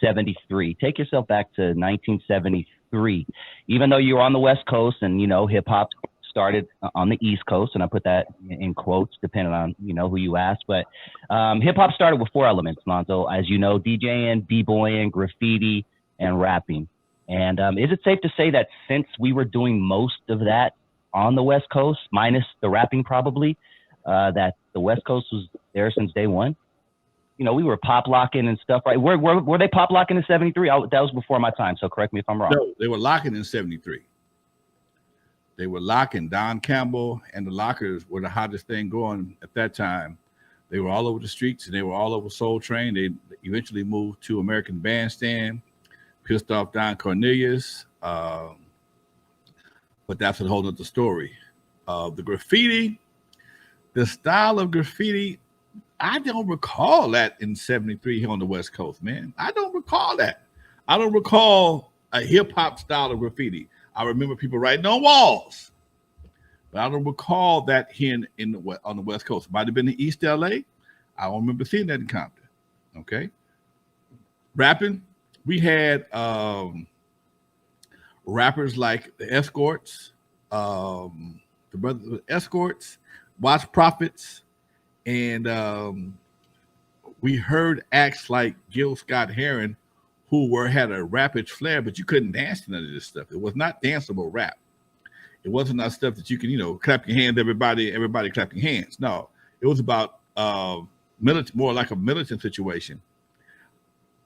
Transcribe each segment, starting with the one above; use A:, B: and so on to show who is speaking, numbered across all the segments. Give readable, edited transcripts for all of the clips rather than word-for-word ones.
A: 1973. Take yourself back to 1973. Even though you were on the West Coast and, hip hop started on the East Coast, and I put that in quotes depending on, who you ask. But hip hop started with four elements, Lonzo, as you know: DJing, b-boying, graffiti, and rapping. And is it safe to say that since we were doing most of that on the West Coast, minus the rapping probably, that the West Coast was there since day one? We were pop locking and stuff, right? Were they pop locking in 73? That was before my time, so correct me if I'm wrong.
B: No, they were locking in 73. They were locking. Don Campbell and the Lockers were the hottest thing going at that time. They were all over the streets and they were all over Soul Train. They eventually moved to American Bandstand, pissed off Don Cornelius. But that's a whole other story. The graffiti, the style of graffiti, I don't recall that in 73 here on the West Coast, man. I don't recall that. I don't recall a hip-hop style of graffiti. I remember people writing on walls, but I don't recall that here on the West Coast. It might have been in East LA. I don't remember seeing that in Compton. Okay. Rapping, we had rappers like the Escorts, the brothers Escorts, Watch Prophets, and we heard acts like Gil Scott-Heron, who had a rapid flair, but you couldn't dance to none of this stuff. It was not danceable rap. It wasn't that stuff that you can, clap your hands, everybody clap your hands. No, it was about more like a militant situation.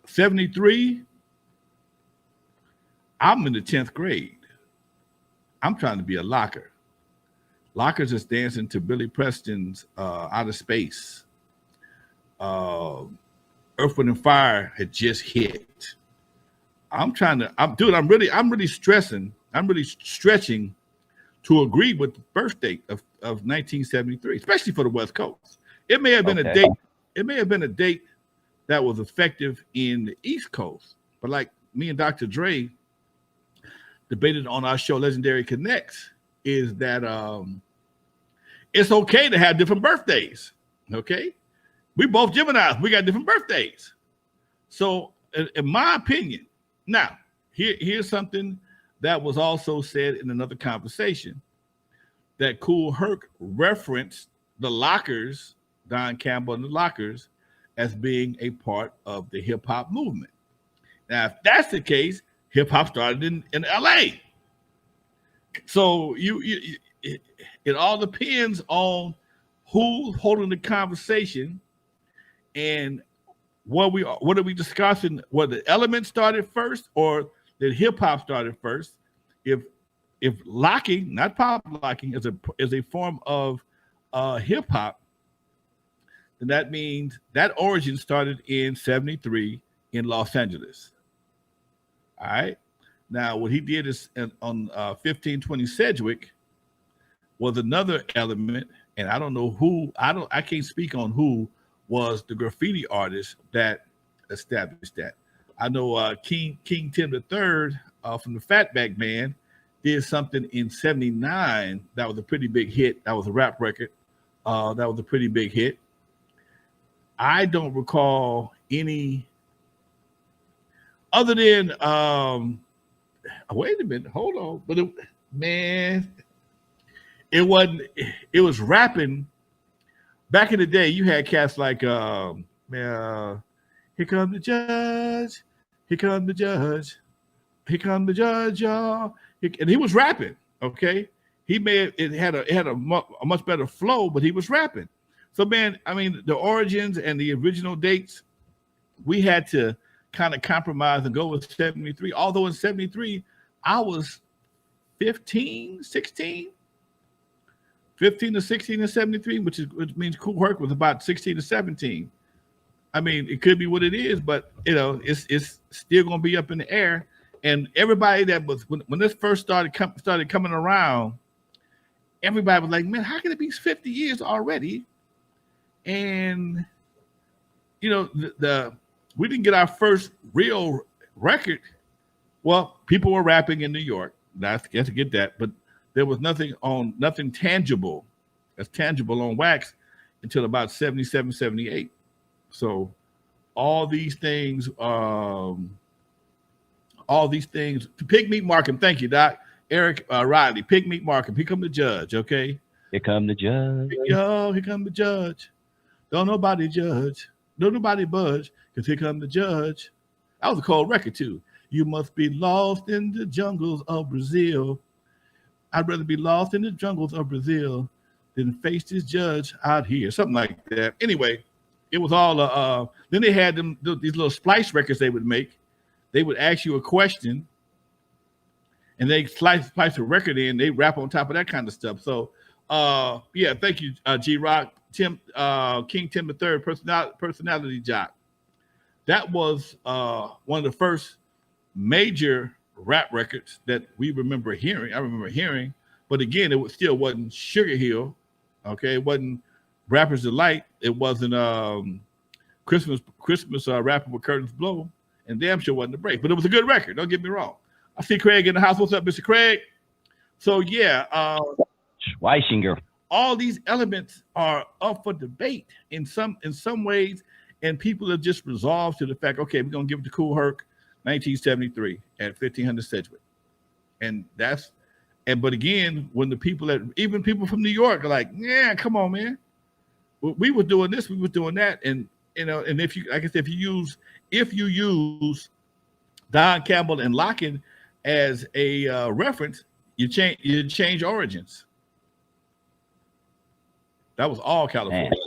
B: 73, I'm in the 10th grade. I'm trying to be a locker. Lockers is dancing to Billy Preston's Outer Space. Earth, Wind and Fire had just hit. I'm really stretching to agree with the birth date of 1973, especially for the West Coast. It may have been a date. It may have been a date that was effective in the East Coast, but like me and Dr. Dre debated on our show Legendary Connects, is that it's okay to have different birthdays. Okay, we both Geminis. We got different birthdays. So, in my opinion, now here's something that was also said in another conversation, that Kool Herc referenced the Lockers, Don Campbell and the Lockers, as being a part of the hip hop movement. Now, if that's the case, hip hop started in LA. So it all depends on who's holding the conversation and what are we discussing? Whether the elements started first or did hip hop started first? If locking, not pop locking, is a form of hip hop, then that means that origin started in 73 in Los Angeles. All right. Now, what he did is on 1520 Sedgwick was another element, and I don't know who. I can't speak on who was the graffiti artist that established that. I know King Tim III from the Fatback Band did something in 79 that was a pretty big hit. That was a rap record. That was a pretty big hit. I don't recall any other than wait a minute, hold on. But it wasn't. It was rapping. Back in the day, you had cats like here come the judge, here come the judge, here come the judge, y'all. And he was rapping. Okay, it had a much better flow, but he was rapping. So man, I mean, the origins and the original dates, we had to kind of compromise and go with 73. Although in 73, I was 15 to 16 in 73, which means Kool Herc was about 16 to 17. I mean, it could be what it is, but it's still gonna be up in the air. And everybody that was when this first started coming around, everybody was like, man, how can it be 50 years already? And we didn't get our first real record. Well, people were rapping in New York. That's to get that, but there was nothing tangible on wax until about 77, 78. So all these things. All these things. Pig Meat Markham. Thank you, Doc. Eric Riley. Pig Meat Markham. Here come the judge. Okay.
A: Here come the judge.
B: Yo, here come the judge. Don't nobody judge. Don't nobody budge. Because here come the judge. That was a cold record, too. You must be lost in the jungles of Brazil. I'd rather be lost in the jungles of Brazil than face this judge out here. Something like that. Anyway, it was all, then they had these little splice records they would make. They would ask you a question, and they splice a record in. They rap on top of that kind of stuff. So, yeah, thank you, G Rock, Tim, King Tim III, personality jock. That was one of the first major rap records that we remember hearing. I remember hearing, but again, still wasn't Sugar Hill. Okay, it wasn't Rapper's Delight. It wasn't Christmas Rapper with Curtains Blow. And damn sure wasn't a break, but it was a good record. Don't get me wrong. I see Craig in the house. What's up, Mr. Craig? So yeah,
A: Weisinger.
B: All these elements are up for debate in some ways, and people have just resolved to the fact, okay, we're gonna give it to Kool Herc, 1973 at 1500 Sedgwick, but again, when the even people from New York are like, yeah, come on, man, we were doing this, we were doing that, and if you, like I said, if you use Don Campbell and Locken as a reference, you change origins. That was all California. Man.